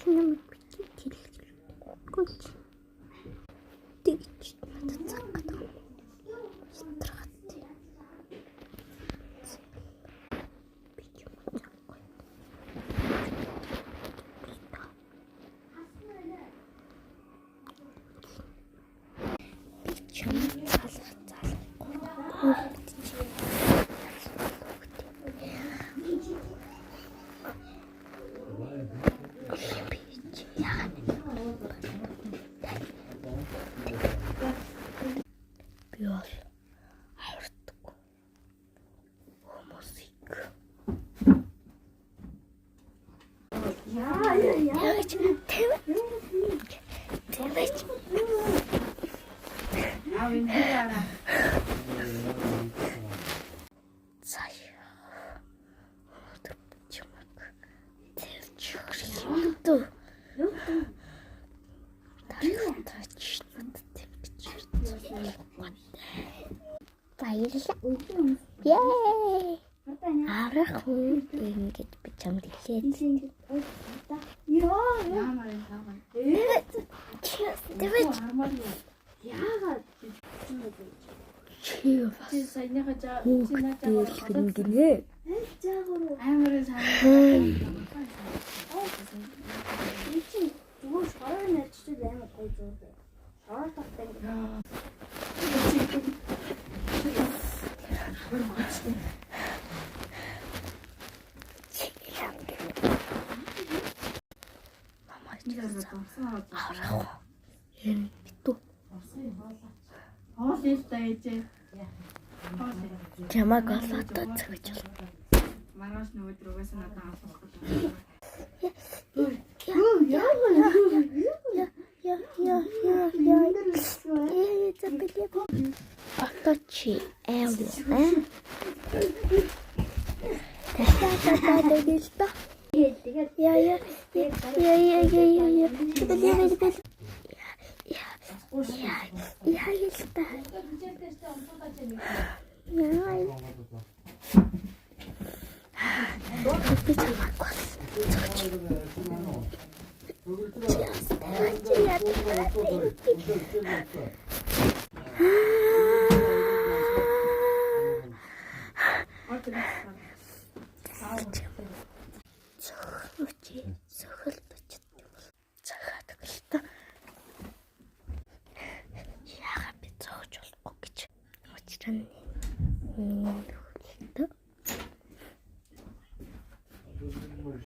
Нам битгий гүч. Тэгж надад цаг гадаг. Ятрахт. Би ч юм уу. Би ч юм залах. Би бол авардаг хүмүүсийг. Яач тэвэж. Цай. Баярлалаа. Yay! Арах хүн ингэж би чамд хэлээд. Тэвэж. Яагаад чи бас саяныхаа чинаач гинэ. Амарын санаа. Чи зүгээр шороо нэрчтэй амар гоё зүйл. Шороо таттай. Мама яа. Энэ битүү. Чамаг олоод цогж бол. Маргааш нөгөө рүүгээс надад авах гэж. Оточи эво, Та-та-та-та-та-та. Я. Я